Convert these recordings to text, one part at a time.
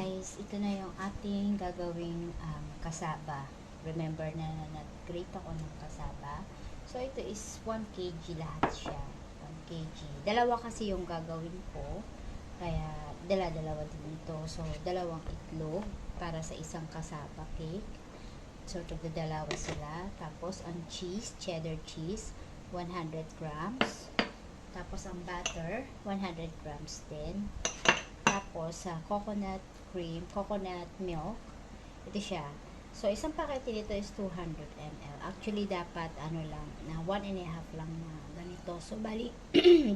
guys, ito na yung ating gagawing kasaba. Remember na nag-grate ako ng kasaba. So, ito is 1 kg lahat siya. 1 kg. Dalawa kasi yung gagawin ko. Kaya, dala-dalawa din ito. So, dalawang itlog para sa isang kasaba cake. So, dalawa sila. Tapos, ang cheese, cheddar cheese, 100 grams. Tapos, ang butter, 100 grams din. Tapos, coconut cream, coconut milk. Ito siya. So, isang pakete nito is 200 ml. Actually, dapat, na 1.5 lang na ganito. So, bali,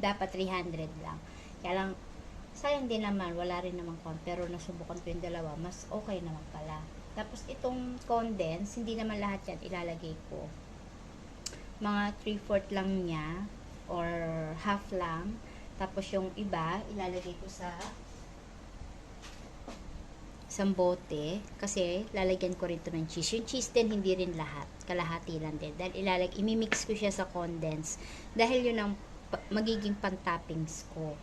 dapat 300 lang. Kaya lang, sayang din naman, wala rin naman pero nasubukan ko yung dalawa, mas okay naman pala. Tapos, itong condense, hindi naman lahat yan ilalagay ko. Mga 3/4 lang niya, or half lang. Tapos, yung iba, ilalagay ko sa isang bote, kasi lalagyan ko rin ito ng cheese. Yung cheese din, hindi rin lahat. Kalahati lang din. Dahil imimix ko siya sa condense. Dahil yun ang magiging pan-toppings ko.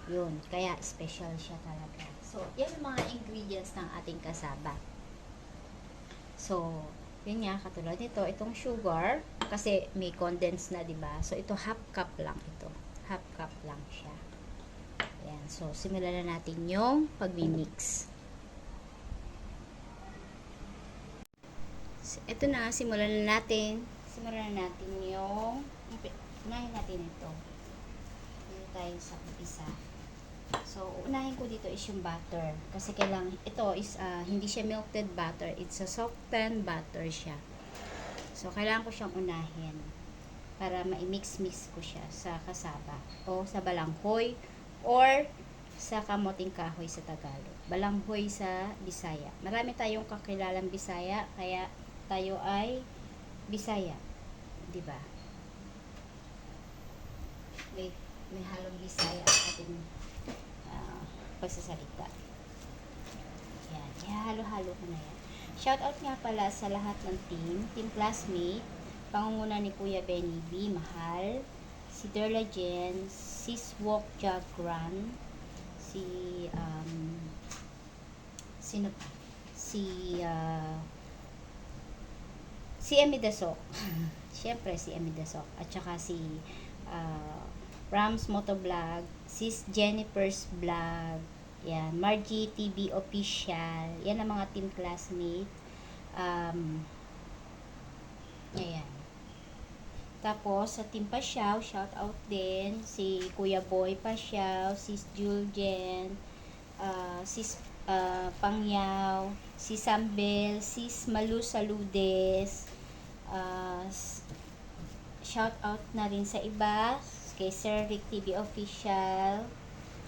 Yun. Kaya special siya talaga. So, yan ang mga ingredients ng ating kasaba. So, yun nga, katulad nito, itong sugar, kasi may condense na, diba? So, ito half cup lang ito. Half cup lang siya. Ayan. So, simulan na natin yung pag-mix. So, ito na, simulan na natin yung unahin natin ito. Dito tayo sa umpisa. So, unahin ko dito is yung butter. Kasi kailangan, ito is, hindi siya melted butter. It's a softened butter siya. So, kailangan ko siyang unahin para ma-mix-mix ko siya sa kasaba o sa balanghoy or sa kamoting kahoy sa Tagalog. Balanghoy sa Bisaya. Marami tayong kakilalang Bisaya, kaya tayo ay Bisaya. Diba? May halong Bisaya ang ating pagsasalita. Yan. Ihalo-halo ko na yan. Shoutout nga pala sa lahat ng team classmate, pangunguna ni Kuya Benny B. Mahal, si Derla Jen, Sis Walk Jagran, sino pa? Si Emmy Dasok. Siyempre, si Emmy Dasok. At saka si Rams Motovlog, Sis Jennifer's Vlog, yan, Margie TV Official, yan ang mga team classmate. Ayan. Tapos, sa Team Pasyaw, shout out din, si Kuya Boy Pasyaw, Sis Juljen, Sis Pangyaw, si Sambel, Sis Malu Saludes, shout out na rin sa iba, kay Sir Rick TV Official,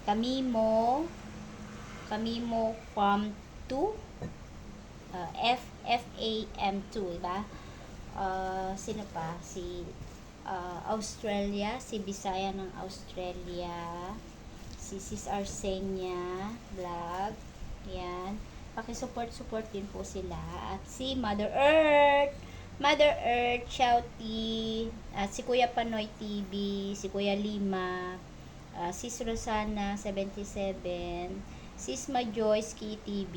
Kamimo Farm 2, FAM2, diba? Sino pa? Si Australia, si Bisaya ng Australia, si Sis Arsenia Vlog, yan. Pakisupport din po sila. At si Mother Earth, Shouty, at si Kuya Panoy TV, si Kuya Lima, Sis Rosana 77, Sis Majoy Ski TV,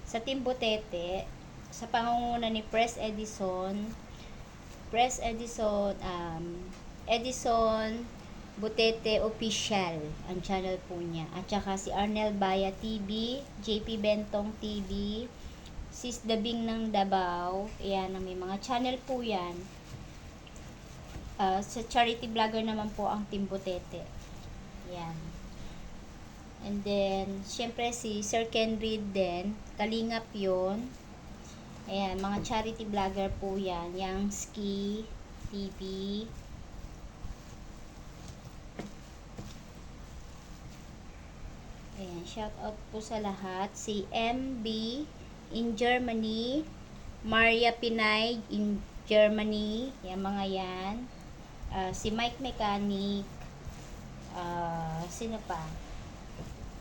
sa Team Butete, sa pangunguna ni Edison Butete Official, ang channel po niya. At saka si Arnel Baya TV, JP Bentong TV, Sis Dabing ng Davao. Ayan, may mga channel po yan. Sa charity vlogger naman po ang Team Butete. Ayan. And then, syempre si Sir Ken Reed din, Kalingap yun. Ayan, mga charity vlogger po yan. Yang Ski TV. Ayan, shout out po sa lahat. Si MB in Germany, Maria Pinay in Germany, yan mga yan. Si Mike Mechanic, sino pa?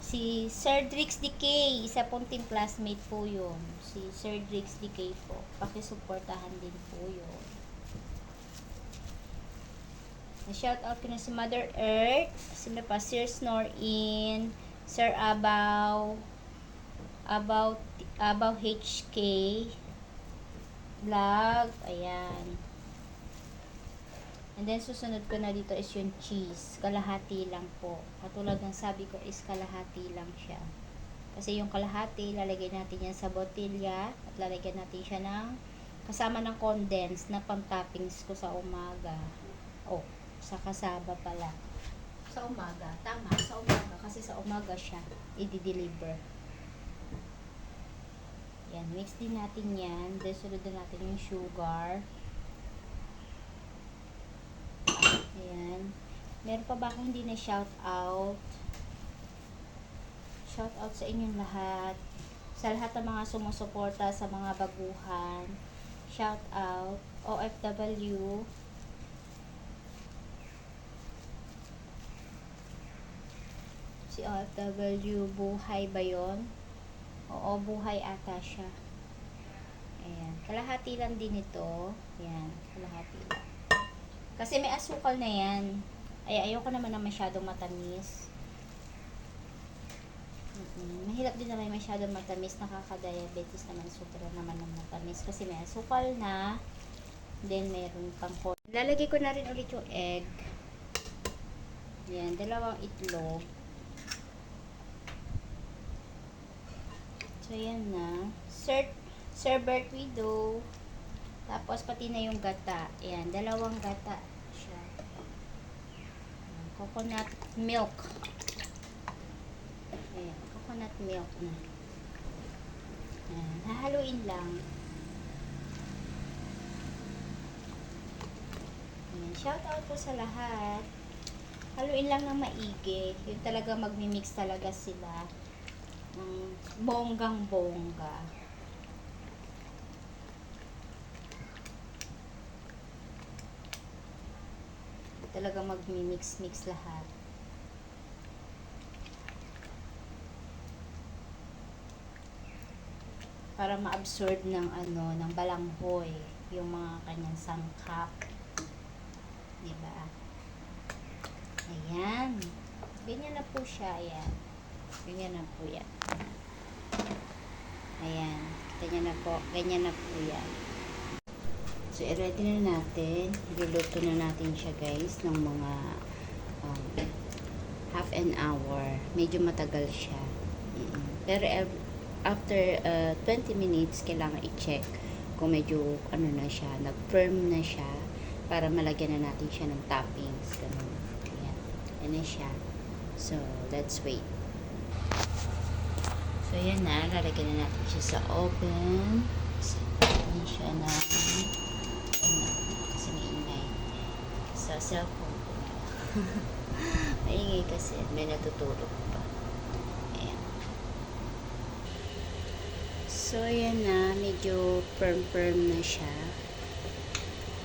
Si Sir Drix DK, isa pong team classmate po yun. Si Sir Drix DK po. Pakisuportahan din po yun. Shout out ko na si Mother Earth, sino pa? Sir Snorin, Sir Abaw, about HK vlog. Ayan. And then, susunod ko na dito is yung cheese. Kalahati lang po. Katulad ng sabi ko is kalahati lang siya. Kasi yung kalahati, lalagay natin yan sa botilya at lalagyan natin siya ng kasama ng condensed na pang-toppings ko sa umaga. Oh, sa kasaba pala. Sa umaga. Tama, sa umaga. Kasi sa umaga siya i-deliver. Yan, mix din natin yan. Then, sunod na natin yung sugar. Ayan. Meron pa ba akong hindi na shout out? Shout out sa inyong lahat. Sa lahat ng mga sumusuporta sa mga baguhan. Shout out. OFW. Si OFW, buhay ba yun? Oo, buhay ata siya. Ayan. Kalahati lang din ito. Ayan. Kalahati lang. Kasi may asukal na yan. Ay, ayoko naman na masyadong matamis. Mahirap din naman masyadong matamis. Nakaka-diabetes naman. Sobra naman ng matamis. Kasi may asukal na. Then, meron pang corn. Lalagay ko na rin ulit yung egg. Yan. 2 itlog. So, yan na. Sir Bert Widow. Tapos, pati na yung gata. Ayan, 2 gata siya. Ayan, coconut milk. Ayan, coconut milk na. Ayan, hahaluin lang. Ayan, shout out po sa lahat. Haluin lang ng maigi. Yung talaga magmi-mix talaga sila. Bonggang-bongga. Talaga magmi-mix lahat. Para ma-absorb ng ng balanghoy yung mga kanyang sangkap. Diba? Ayan. Ganyan na po siya. Ayan. Ganyan na po yan. Ayan. Kita nyo na po. Ganyan na po yan. So, i-ready na natin. Iluluto na natin siya, guys, ng mga half an hour. Medyo matagal siya. Pero after 20 minutes, kailangan i-check kung medyo na siya, nag-firm na siya para malagyan na natin siya ng toppings. Ganun. Ayan. Ayan na siya. So, let's wait. So, yan na. Lalagyan na natin siya sa oven. Ayan siya na. Kasi maingay. Sa cellphone ko na. Maingay kasi. May natutulog pa. Ayan. So, ayan na. Medyo firm-firm na siya.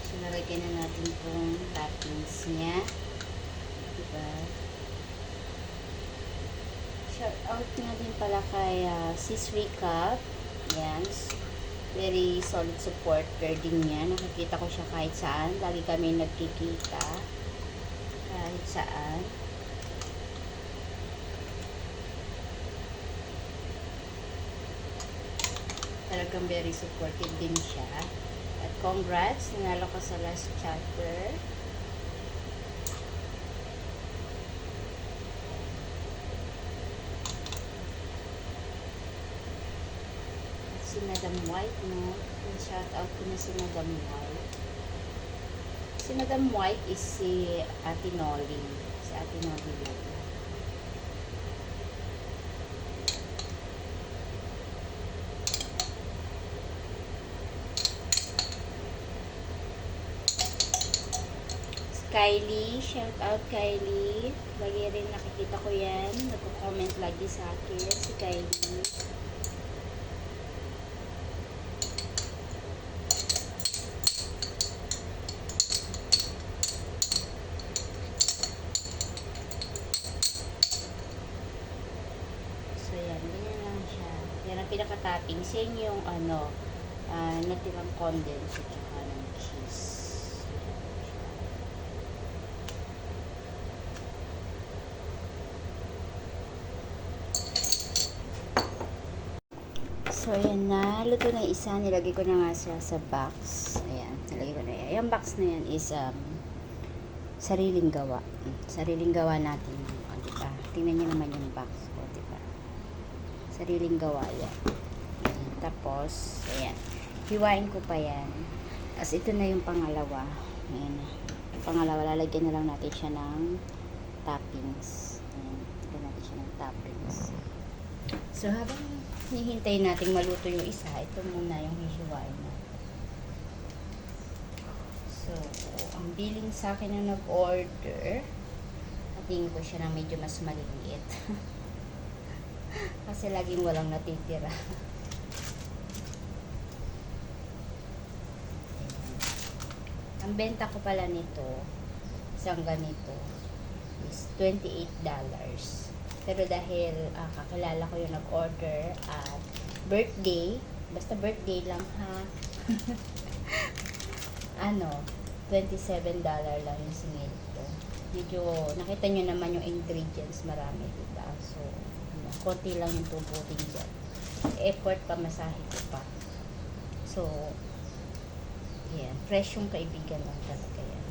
So, lalagyan na natin itong toppings niya. Diba? Shout out nga din pala kay Sis Recap. Yan. Very solid supporter din niya. Nakikita ko siya kahit saan. Lagi kami nagkikita. Kahit saan. Talagang very supportive din siya. At congrats. Nanalo ka sa last chapter. Si Madam White, no? Shout out ko na si Madam White. Si Madam White is si Ate Nolly. Si Ate Nolly yun. Si Kylie, shout out Kylie. Lagi rin nakikita ko yan. Nagko-comment lagi sa akin. Si Kylie. Pinaka-toppings, yan yung natirang condensed at saka ng cheese. So, ayan na. Luto na isa. Nilagay ko na nga siya sa box. Ayan. Nilagay ko na yan. Yung box na yan is sariling gawa. Sariling gawa natin. O, diba? Tingnan niyo naman yung box. O, diba? Sariling gawa yan. Ayan. Tapos, ayan. Hiwain ko pa yan. As ito na yung pangalawa. Ayan. Pangalawa, lalagyan na lang natin siya ng toppings. Ayan. Lalagyan natin siya ng toppings. So, habang hihintay natin maluto yung isa, ito muna yung hihiwain na. So, ang billing sa akin na nag-order, natingin ko siya ng medyo mas maliliit. Kasi laging walang natitira. Ang benta ko pala nito, isang ganito, is $28. Pero dahil kakilala ko yung nag-order at birthday, basta birthday lang ha, $27 lang yung singil ko. Medyo, nakita nyo naman yung ingredients, marami diba? So, konti lang yung tubutin dyan. Effort pa, masahe ko pa. So, yan, fresh yung kaibigan lang talaga yan.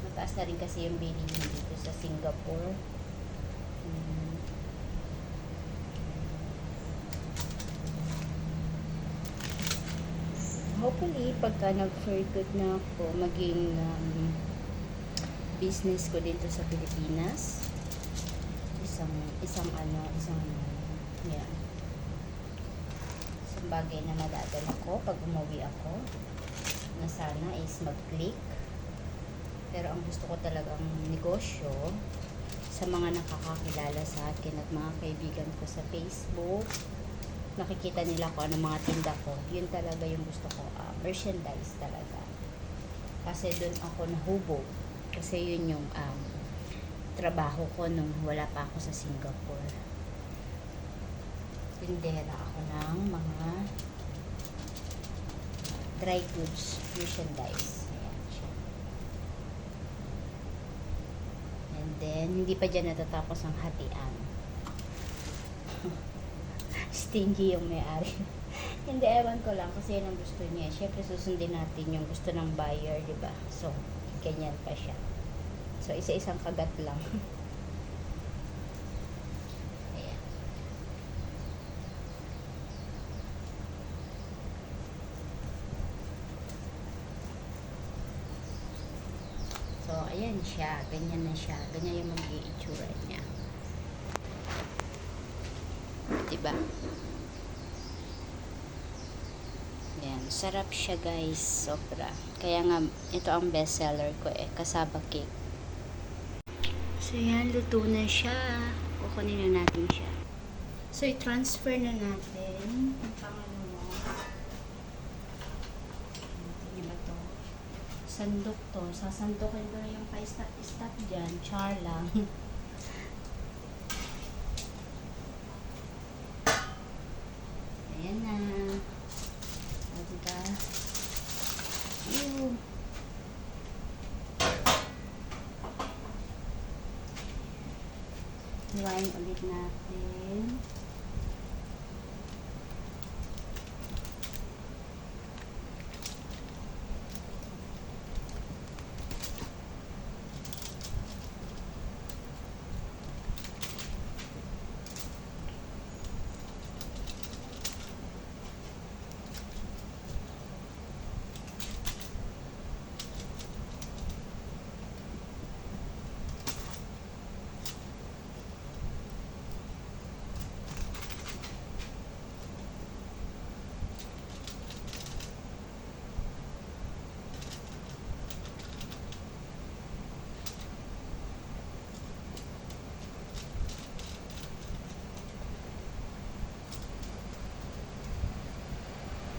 Mataas na rin kasi yung bilhin dito sa Singapore. Hopefully, pagka nag-for good na ako, maging business ko dito sa Pilipinas. Isang bagay na madadala ko pag umuwi ako, na sana is mag-click. Pero ang gusto ko talagang negosyo sa mga nakakakilala sa akin at mga kaibigan ko sa Facebook, nakikita nila ko ano mga tinda ko, yun talaga yung gusto ko, merchandise talaga. Kasi dun ako nahubog, kasi yun yung trabaho ko nung wala pa ako sa Singapore. Tindera ako ng mga dry goods merchandise. Ayan siya. And then, hindi pa dyan natatapos ang hatian. Stingy yung may-ari. Hindi, ewan ko lang kasi yun ang gusto niya. Siyempre, susundin natin yung gusto ng buyer, diba? So, ganyan pa siya. So, isa-isang kagat lang. So, ayan siya. Ganyan na siya. Ganyan yung mag-i-itsura niya. Diba? Ayan. Sarap siya, guys. Sobra. Kaya nga, ito ang best seller ko kasaba cake. So, ayan. Luto na siya. Kukunin na natin siya. So, i-transfer na natin. Ang pangalawa. Sandok to. Sasandokin ko na yung pa-stop dyan. Char lang. Ayan na. O, diba? Ew. Hiwain ulit natin.